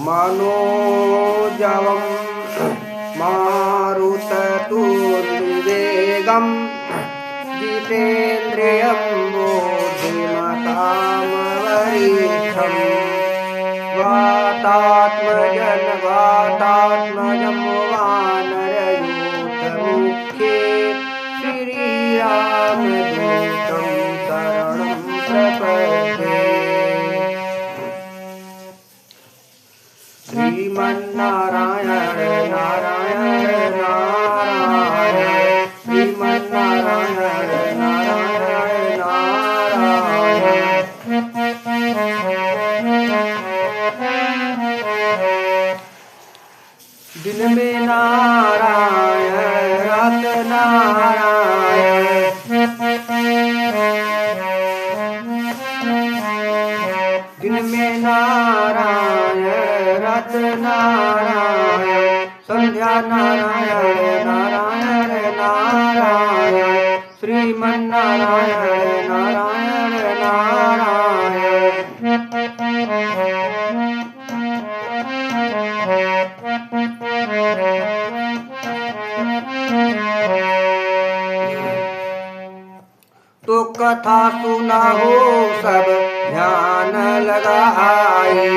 मनोजवं मारुततुल्यवेगं जितेन्द्रियं बुद्धिमतामवरिष्ठम् वातात्मजं वानरयूथमुख्ये श्रीरामदूतं शरणं प्रपद्ये। श्रीमन्नारायण नारायण नारायण श्रीमन्नारायण नारायण नारायण। दिन में नारायण रात नारायण, दिन में नारायण रात नारायण, संध्या नारायण नारायण नारायण श्रीमन्नारायण नारायण नारायण। तो कथा सुना हो सब ध्यान लगाए,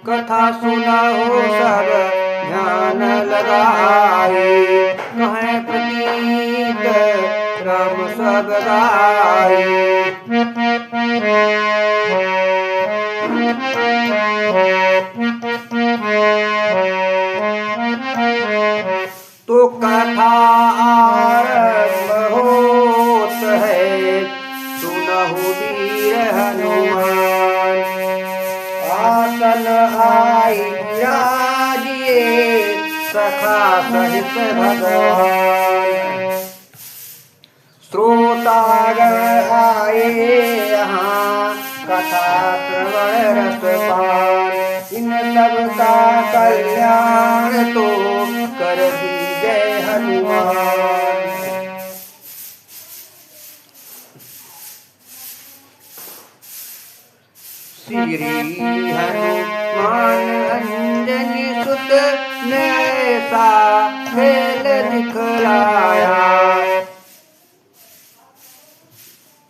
कथा सुना हो सब ध्यान लगाए, कहें प्रीत राम सब गाए। तो कथा आरंभ होत है, सुनहु वीर हनुमान, आसन आई विराजिए सखा सहित भगवान। श्रोतागण आए यहाँ कथा श्रवण रस पान, इन सब का कल्याण तो कर दीजय हनुमान। श्री हनुमान अंजनी सुत ने ऐसा खेल दिखलाया,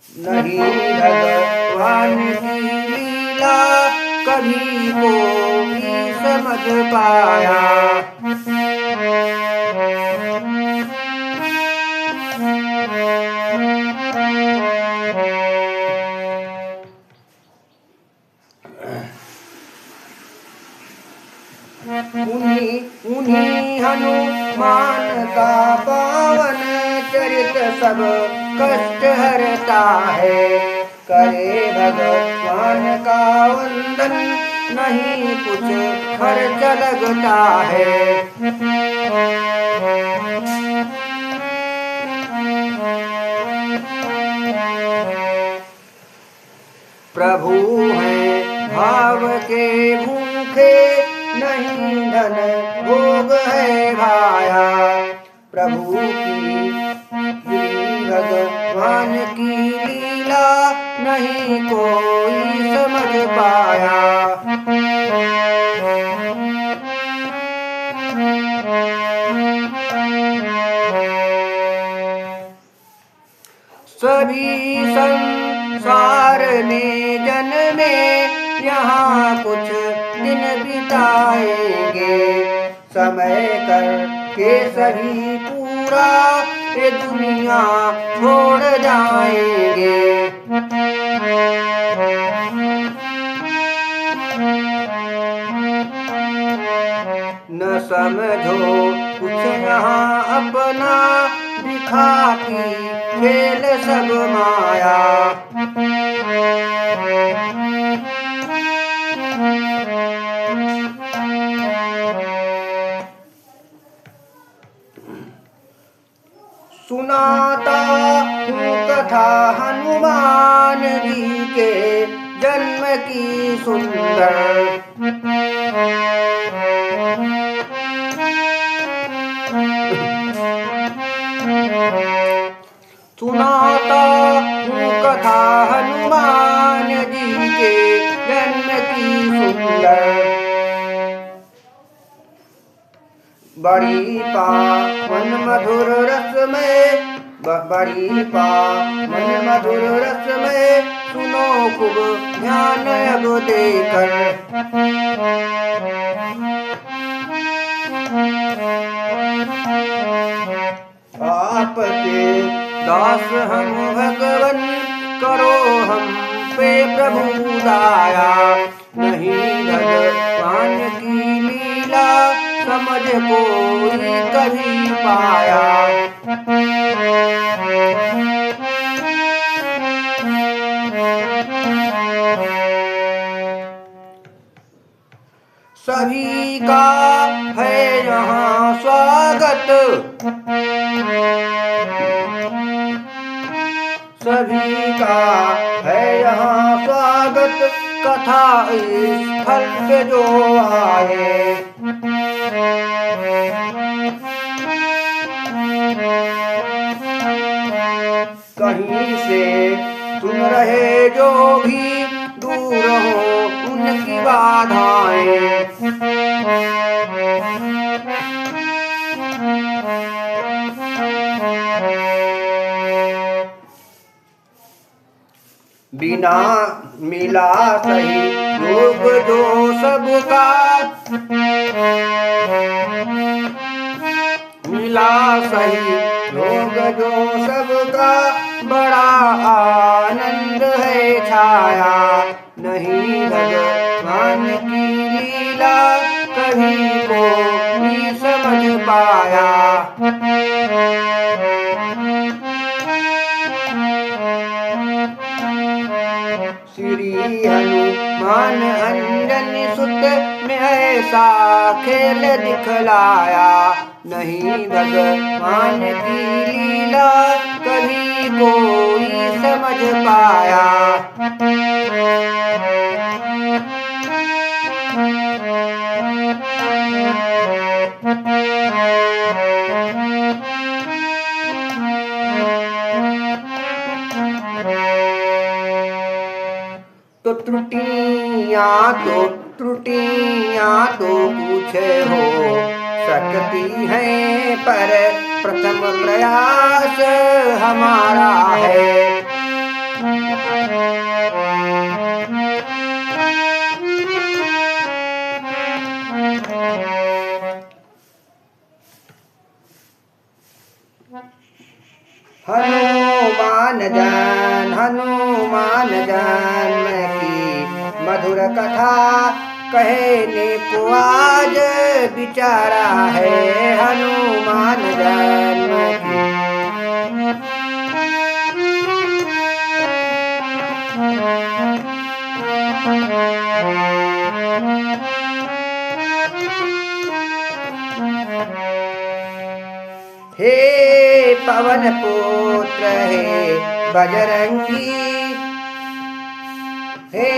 नहीं भगवान की लीला कभी कोई समझ पाया। उन्हीं हनुमान का पावन चरित सब कष्ट हरता है, करे भगवान का वंदन नहीं कुछ खर्च लगता है। प्रभु हैं भाव के भूखे, नहीं धन भोग है भाया, प्रभु की भगवान की लीला नहीं कोई समझ पाया। सभी संसार में जन्मे यहाँ कुछ दिन बिताएंगे, समय करके सभी पूरा ये दुनिया छोड़ जाएंगे। न समझो कुछ यहाँ अपना, दिखाती खेल सब माया। सुनाता हूँ कथा हनुमान जी के जन्म की सुंदर, सुनाता के जन्म की सुंदर। बड़ी पावन मधुर रस में, बड़ी पावन मधुर रस में, सुनो खूब ध्यान अब देकर। आपके दास हम भगवन, करो हम पे प्रभु दया। नहीं भगवान की लीला समझ कोई कभी पाया। सभी का है यहाँ स्वागत, सभी का है यहाँ स्वागत, कथा स्थल पे जो आए। कहीं से सुन रहे जो भी, दूर हो उनकी बाधाएं। बिना मिला सही योग जो सबका, मिला सही योग जो सबका, बड़ा आनंद है छाया। नहीं भगवान की लीला कभी कोई समझ पाया। श्री हनुमान अंजनी सुत में ऐसा खेल दिखलाया। नहीं भगवान की लीला कभी कोई समझ पाया। तो त्रुटियां तो कुछ हो सकती हैं, पर प्रथम प्रयास हमारा है। हनुमान जन्म की मधुर कथा कहने को आज बिचारा है। हनुमान जन्म की हे पवन पुत्र हे बजरंगी, हे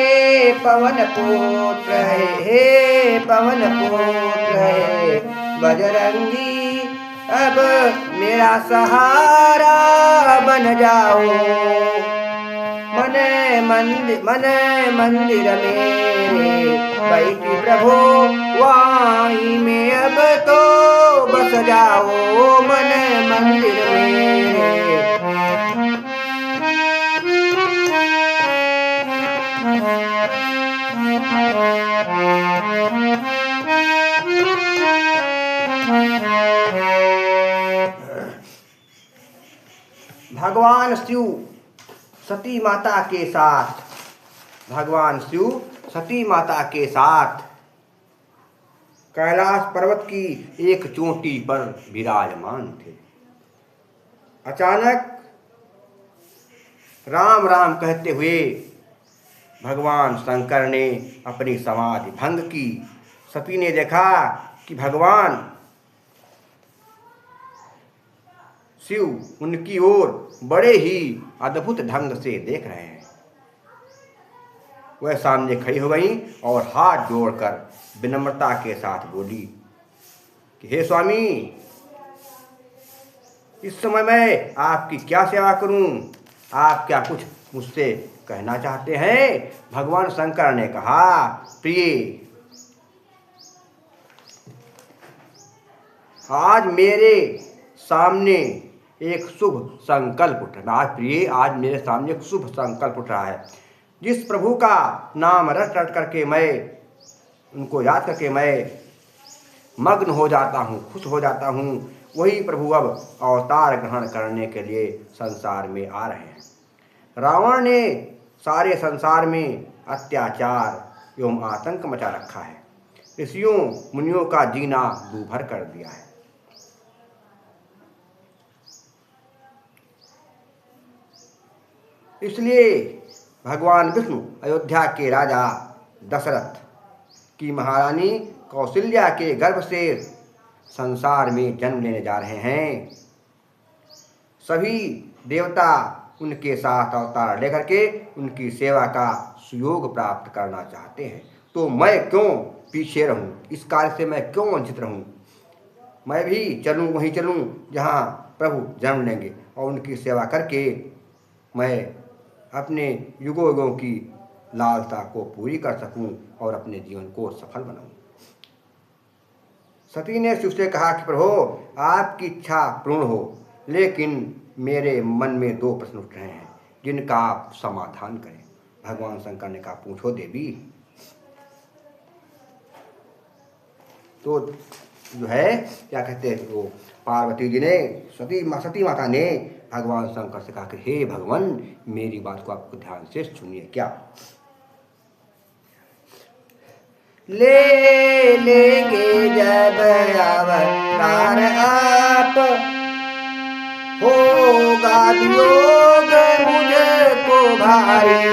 पवन पुत्र हे पवन पुत्र हे बजरंगी, अब मेरा सहारा बन जाओ। मन मंदिर मेरे बैठी प्रभु, वाई में अब तो बस जाओ। मन मंदिर मेरे भगवान शिव सती माता के साथ, भगवान शिव सती माता के साथ कैलाश पर्वत की एक चोटी पर विराजमान थे। अचानक राम राम कहते हुए भगवान शंकर ने अपनी समाधि भंग की। सती ने देखा कि भगवान शिव उनकी ओर बड़े ही अद्भुत ढंग से देख रहे हैं। वह सामने खड़ी हो गई और हाथ जोड़कर विनम्रता के साथ बोली कि हे स्वामी, इस समय मैं आपकी क्या सेवा करूं? आप क्या कुछ मुझसे कहना चाहते हैं। भगवान शंकर ने कहा, प्रिय, आज मेरे सामने एक शुभ संकल्प उठ रहा है। प्रिय, आज मेरे सामने एक शुभ संकल्प उठ रहा है। जिस प्रभु का नाम रट रट करके मैं उनको याद करके मैं मग्न हो जाता हूँ, खुश हो जाता हूँ, वही प्रभु अब अवतार ग्रहण करने के लिए संसार में आ रहे हैं। रावण ने सारे संसार में अत्याचार एवं आतंक मचा रखा है। ऋषियों मुनियों का जीना दूभर कर दिया है। इसलिए भगवान विष्णु अयोध्या के राजा दशरथ की महारानी कौशल्या के गर्भ से संसार में जन्म लेने जा रहे हैं। सभी देवता उनके साथ अवतार लेकर के उनकी सेवा का सुयोग प्राप्त करना चाहते हैं। तो मैं क्यों पीछे रहूं? इस कार्य से मैं क्यों वंचित रहूं? मैं भी चलूं, वहीं चलूं जहां प्रभु जन्म लेंगे और उनकी सेवा करके मैं अपने युगों युगों की लालसा को पूरी कर सकूं और अपने जीवन को सफल बनाऊं। सती ने शिव से कहा कि प्रभु, आपकी इच्छा पूर्ण हो, लेकिन मेरे मन में 2 प्रश्न उठ रहे हैं जिनका आप समाधान करें। भगवान शंकर ने कहा, पूछो देवी। तो जो है क्या कहते हैं, वो पार्वती जी ने सती माता ने भगवान शंकर से कहा कि हे भगवान, मेरी बात को आपको ध्यान से सुनिए। क्या? ले लेंगे जब अवतार आप, होगा वियोग मुझको भारी।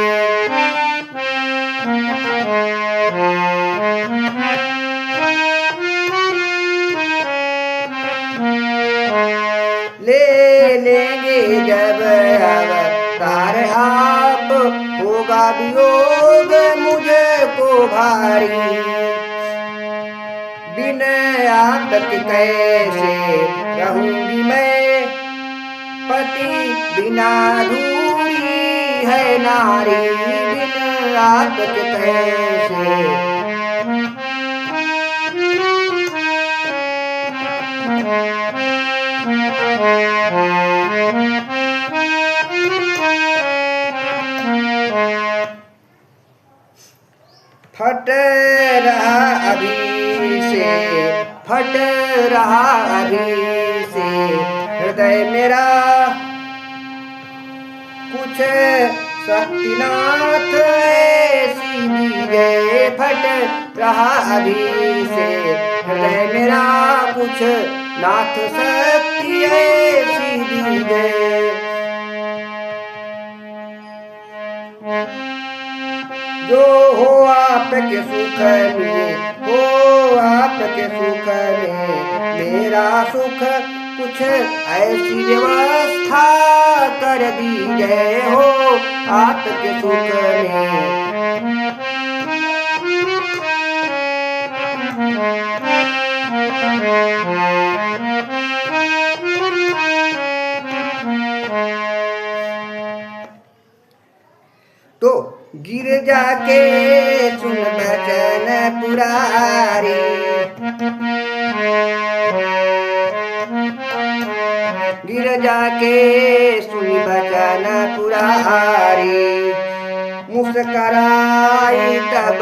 ले लेंगे जब अवतार आप, होगा वियोग मुझको भारी। बिन आपके कैसे रहूंगी मैं, पति बिना अधूरी है नारी। बिन आपके कैसे फट रहा अभी से, फट रहा अभी से हृदय मेरा। कुछ शक्तिनाथ ऐसी दीजिए, फट रहा अभी से हृदय मेरा। कुछ नाथ शक्ति ऐसी दीजिए, जो हो आपके सुख में, हो आपके सुख में मेरा सुख। कुछ ऐसी व्यवस्था कर दीजिए, हो आपके सुख में। तो गिरजा के सुन बचन पुरारी, गिरजा के सुन बचन पुरारी। मुस्कराई तब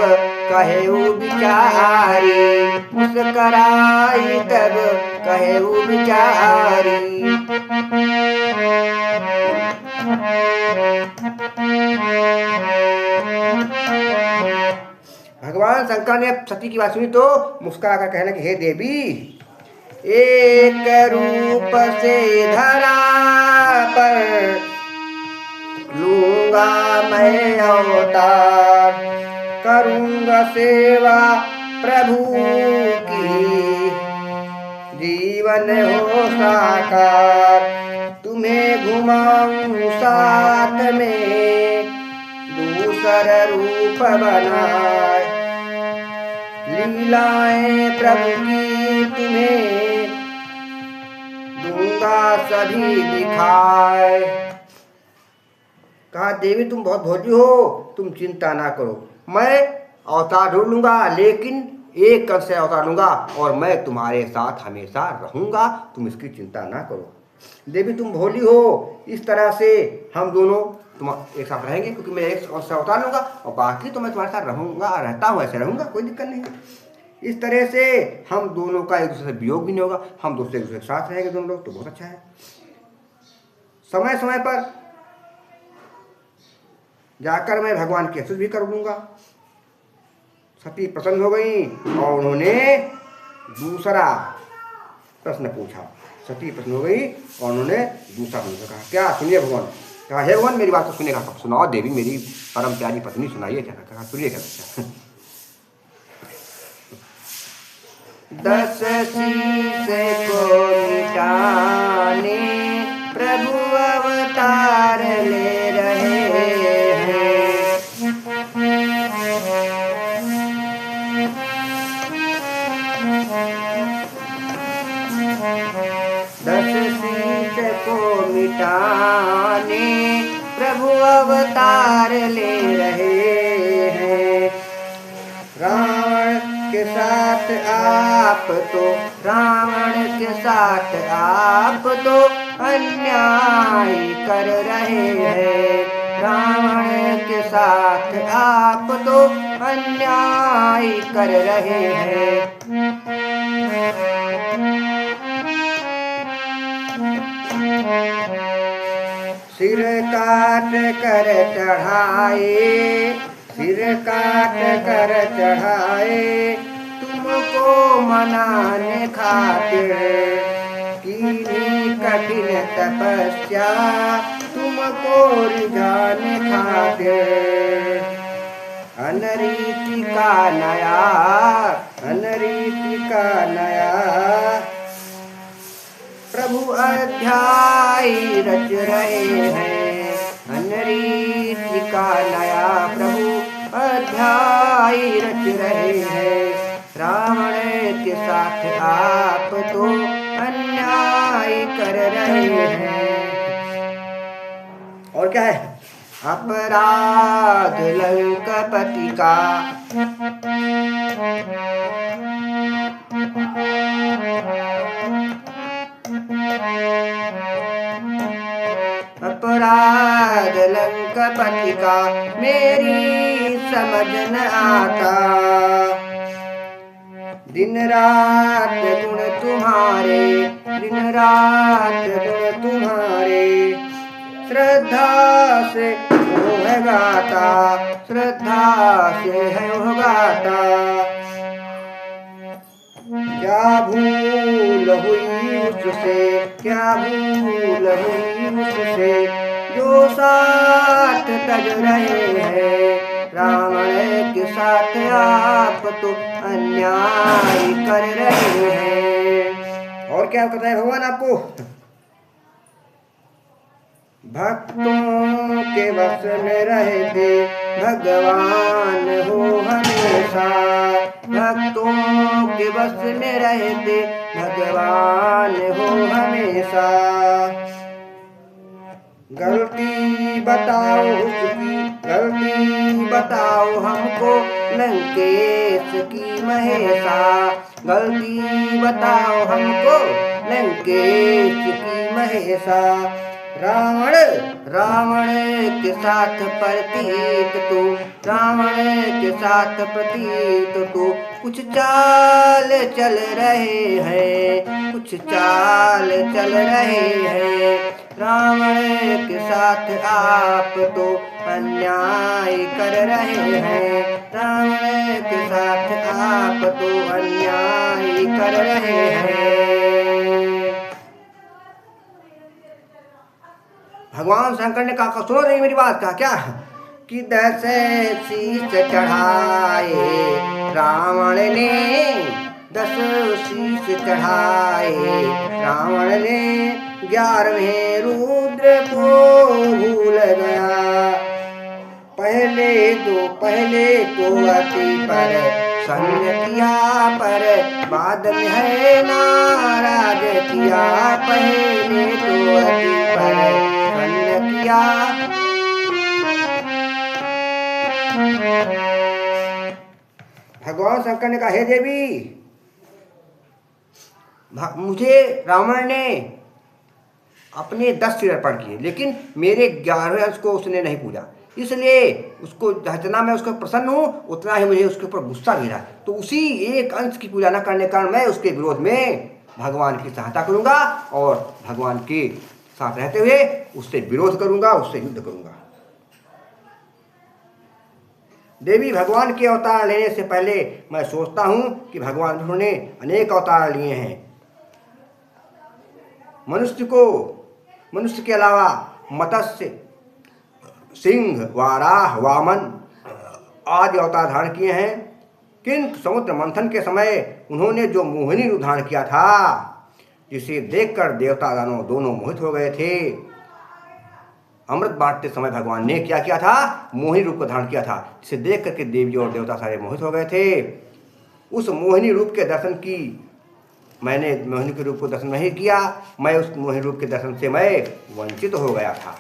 कहे बिचारी, मुस्कराई तब कहे बिचारी। भगवान शंकर ने सती की बात सुनी तो मुस्कुरा कर कहने कि हे देवी, एक रूप से धरा पर लूंगा मैं अवतार। करूंगा सेवा प्रभु की, जीवन हो साकार। तुम्हें घुमाऊं साथ में, दूसर रूप बनाए। लीलाएं प्रभु की तुम्हें दूंगा सभी दिखाए। कहा देवी तुम बहुत भोली हो, तुम चिंता ना करो, मैं अवतार ढूंढ लूंगा, लेकिन एक कंस से अवतार लूंगा और मैं तुम्हारे साथ हमेशा रहूंगा, तुम इसकी चिंता ना करो। देवी तुम भोली हो, इस तरह से हम दोनों तुम एक साथ रहेंगे, क्योंकि मैं एक कंस से अवतार लूंगा और बाकी तो मैं तुम्हारे साथ रहूंगा, रहता हूँ, ऐसे रहूंगा, कोई दिक्कत नहीं है। इस तरह से हम दोनों का एक दूसरे से वियोग भी नहीं होगा, हम दोनों एक दूसरे के साथ रहेंगे दोनों लोग, तो बहुत अच्छा है। समय समय पर जाकर मैं भगवान की स्तुति भी कर दूंगा। सती प्रसन्न हो गई और उन्होंने दूसरा प्रश्न पूछा। सती प्रसन्न हो गई और उन्होंने दूसरा प्रश्न कहा, क्या? सुनिए भगवान। कहा हे भगवान मेरी बात तो सुनेगा, कब सुनाओ देवी, मेरी परम प्यारी पत्नी, सुनाइए क्या। कहा सुनिए क्या। 10 शीश को मिटाने प्रभु अवतार ले रहे हैं। 10 शीश को मिटाने प्रभु अवतार ले रहे हैं। रावण के साथ आप तो, रावण के साथ आप तो अन्याय कर रहे हैं। रावण के साथ आप तो अन्याय कर रहे हैं। सिर काट कर चढ़ाए, सिर काट कर चढ़ाए तुमको मनाने खातिर, कीनी कठिन तपस्या तुमको रिझाने खातिर। अनरीति का नया, अनरीति का नया प्रभु अध्याय रच रहे हैं। अनरीति का नया प्रभु अध्याय रच रहे हैं। रावण के साथ आप तो अन्याय कर रहे हैं। और क्या है? अपराध लंकापति का, अपराध लंकापति का मेरी समझ न आता। दिन रात गुण तुम्हारे, दिन रात गुण तुम्हारे, श्रद्धा से वो है गाता, श्रद्धा से है वो गाता। क्या भूल हुई उससे, क्या भूल हुई उससे, जो साथ तज रहे हैं। रावण के साथ आप तो अन्याय कर रहे हैं। और क्या कहता है भगवान आपको? भक्तों के वश में रहते भगवान हो हमेशा, भक्तों के वश में रहते भगवान हो हमेशा। गलती बताओ उसकी, गलती बताओ हमको लंकेश की महेशा। गलती बताओ हमको लंकेश की महेशा। रावण, रावण के साथ प्रतीत तू, रावण के साथ प्रतीत तू कुछ चाल चल रहे हैं, कुछ चाल चल रहे हैं। रावण के साथ आप तो अन्याय कर रहे हैं। रावण के साथ आप तो अन्याय कर रहे हैं। भगवान शंकर ने कहा सुनो नहीं मेरी बात। कहा क्या? कि 10 शीश चढ़ाए रावण ने, 10 शीश चढ़ाए रावण ने, 11वें रुद्र को भूल गया। पहले तो अति पर संग किया, पर बाद में है नाराज किया। पहले तो अति पर संग किया, भगवान शंकर ने कहा, हे देवी, मुझे रावण ने अपने 10 सिर अर्पण किए, लेकिन मेरे 11वें अंश को उसने नहीं पूजा, इसलिए उसको जितना मैं उसको प्रसन्न हूँ उतना ही मुझे उसके ऊपर गुस्सा गिरा। तो उसी एक अंश की पूजा न करने के कारण मैं उसके विरोध में भगवान की सहायता करूँगा और भगवान के साथ रहते हुए उससे विरोध करूँगा, उससे युद्ध करूँगा। देवी, भगवान के अवतार लेने से पहले मैं सोचता हूँ कि भगवान विष्णु ने अनेक अवतार लिए हैं। मनुष्य के अलावा मत्स्य, सिंह, वाराह, वामन आदि अवतार धारण किए हैं, किंतु समुद्र मंथन के समय उन्होंने जो मोहिनी रूप धारण किया था, जिसे देखकर देवता दानव दोनों मोहित हो गए थे। अमृत बांटते समय भगवान ने क्या किया था? मोहिनी रूप को धारण किया था, जिसे देख करके देवी और देवता सारे मोहित हो गए थे। उस मोहिनी रूप के दर्शन की मैंने मोहिनी के रूप को दर्शन नहीं किया, मैं उस मोहिनी रूप के दर्शन से मैं वंचित हो गया था।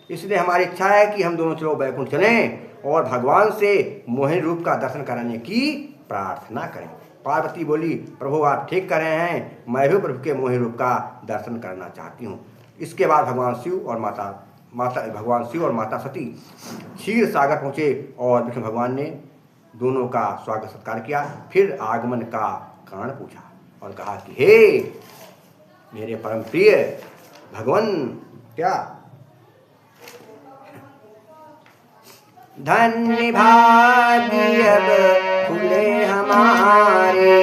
इसलिए हमारी इच्छा है कि हम दोनों चलो वैकुंठ चलें और भगवान से मोहिनी रूप का दर्शन कराने की प्रार्थना करें। पार्वती बोली, प्रभु आप ठीक कर रहे हैं, मैं भी प्रभु के मोहिनी रूप का दर्शन करना चाहती हूँ। इसके बाद भगवान शिव और माता सती क्षीर सागर पहुँचे और विष्णु भगवान ने दोनों का स्वागत सत्कार किया। फिर आगमन का कारण पूछा और कहा कि हे मेरे परम प्रिय भगवान, क्या धन्य भाग्य अब खुले हमारे,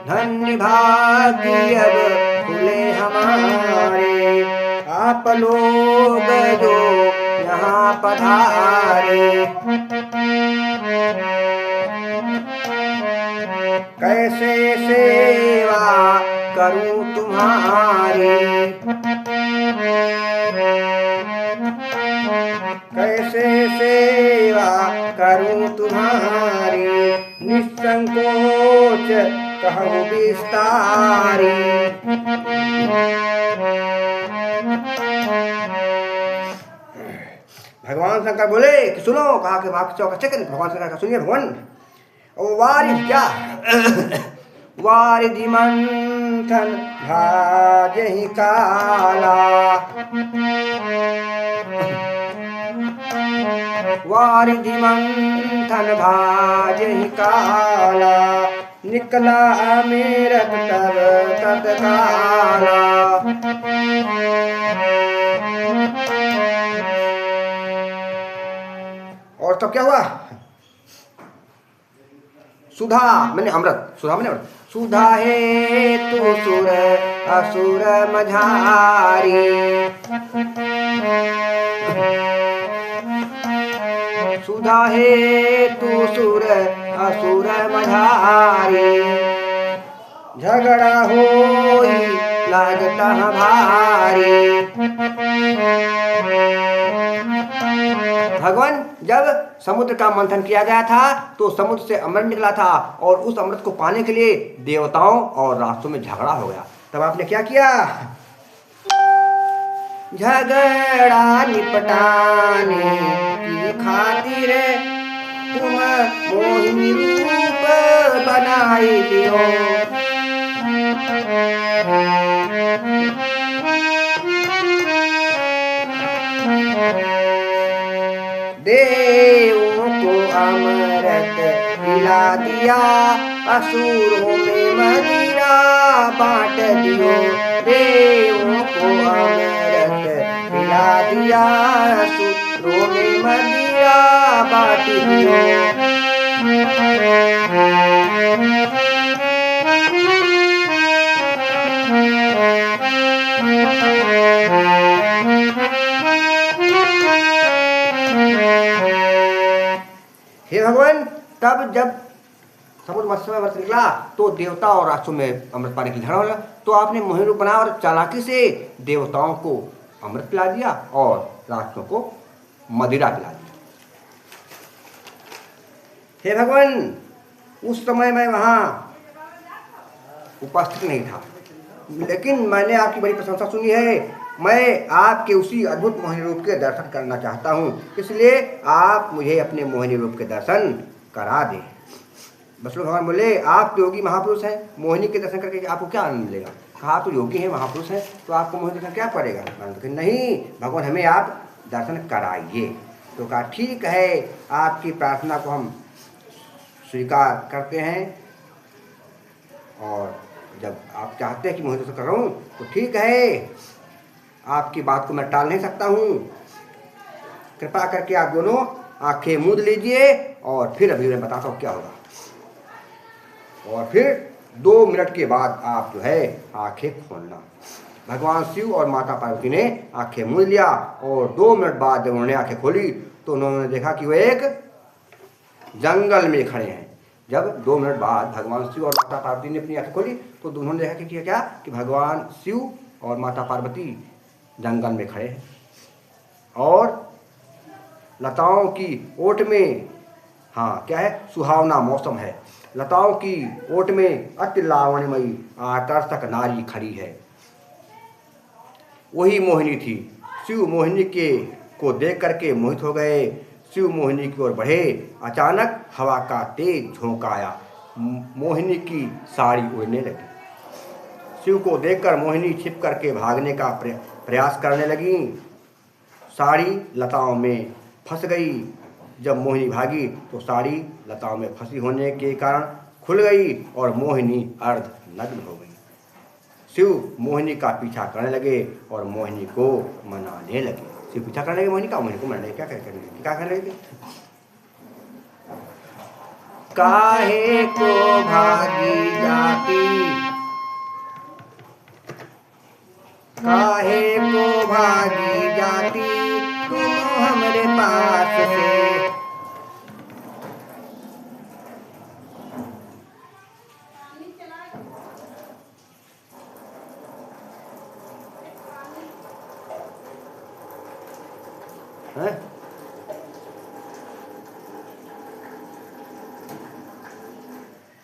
धन्य भाग्य अब खुले हमारे, आप लोग जो यहाँ पधारे। कैसे सेवा करूं तुम्हारी, कैसे सेवा करूं तुम्हारी, निसंकोच कहूं विस्तारी। भगवान शंकर बोले कि सुनो, कहा कि भगवान शंकर का सुनिए। भगवान वारिधि क्या वारिधि मंथन भाजहि काला, वारिधि मंथन भाजहि काला, निकला अमेरत तब तत्काला। और तब क्या हुआ? सुधा मैंने अमृत, सुधा मैंने अमृत, सुधा है तू सुर असुर मझारी, सुधा है तू सुर असुर मझारी, झगड़ा होई लागता भारी। भगवान, जब समुद्र का मंथन किया गया था तो समुद्र से अमृत निकला था और उस अमृत को पाने के लिए देवताओं और राक्षसों में झगड़ा हो गया। तब आपने क्या किया? झगड़ा निपटाने की खातिर तुम मोहिनी रूप बनाई लियो, देवों को अमृत पिला दिया, असुरों में मदिरा बांट दियो, देवों को अमृत पिला दिया, असुरों में मदिरा बांट दियो। हे भगवान, तब जब समुद्र मत्स्य में अमृत निकला तो देवता और राक्षसों में अमृत पाने की झगड़ा हो गया। तो आपने मोहिनी रूप बनाया और चालाकी से देवताओं को अमृत पिला दिया और राक्षसों को मदिरा पिला दिया। हे भगवान, उस समय मैं वहां उपस्थित नहीं था, लेकिन मैंने आपकी बड़ी प्रशंसा सुनी है। मैं आपके उसी अद्भुत मोहिनी रूप के दर्शन करना चाहता हूँ, इसलिए आप मुझे अपने मोहिनी रूप के दर्शन करा दें। बसलो भगवान बोले, आप योगी महापुरुष हैं, मोहिनी के दर्शन करके आपको क्या आनंद मिलेगा? कहा आप तो योगी हैं, महापुरुष हैं, तो आपको मोहिनी दर्शन क्या पड़ेगा? तो नहीं भगवान, हमें आप दर्शन कराइए। तो कहा ठीक है, आपकी प्रार्थना को हम स्वीकार करते हैं, और जब आप चाहते हैं कि मोहिनी दर्शन कराऊँ तो ठीक है, आपकी बात को मैं टाल नहीं सकता हूँ। कृपा करके आप दोनों आंखें मूंद लीजिए, और फिर अभी मैं बताता हूँ क्या होगा। और फिर 2 मिनट के बाद आप जो है आंखें खोलना। भगवान शिव और माता पार्वती ने आंखें मूंद लिया, और 2 मिनट बाद जब उन्होंने आंखें खोली तो उन्होंने देखा कि वो एक जंगल में खड़े हैं। जब 2 मिनट बाद भगवान शिव और माता पार्वती ने अपनी आंखें खोली तो उन्होंने देखा कि क्या कि भगवान शिव और माता पार्वती जंगल में खड़े हैं, और लताओं की ओट में, हाँ क्या है, सुहावना मौसम है, लताओं की ओट में अति लावण्यमयी आकर्षक नारी खड़ी है। वही मोहिनी थी। शिव मोहिनी को देख करके मोहित हो गए। शिव मोहिनी की ओर बढ़े, अचानक हवा का तेज झोंका आया, मोहिनी की साड़ी उड़ने लगी। शिव को देखकर मोहिनी छिप करके भागने का प्रयास करने लगी। साड़ी लताओं में फंस गई। जब मोहिनी भागी तो साड़ी लताओं में फंसी होने के कारण खुल गई और मोहिनी अर्ध नग्न हो गई। शिव मोहिनी का पीछा करने लगे और मोहिनी को मनाने लगे। शिव पीछा करने लगे मोहिनी को मनाने क्या करने लगे? काहे को भागी जाती, काहे को भागी जाती तुम हमरे पास से। हैं?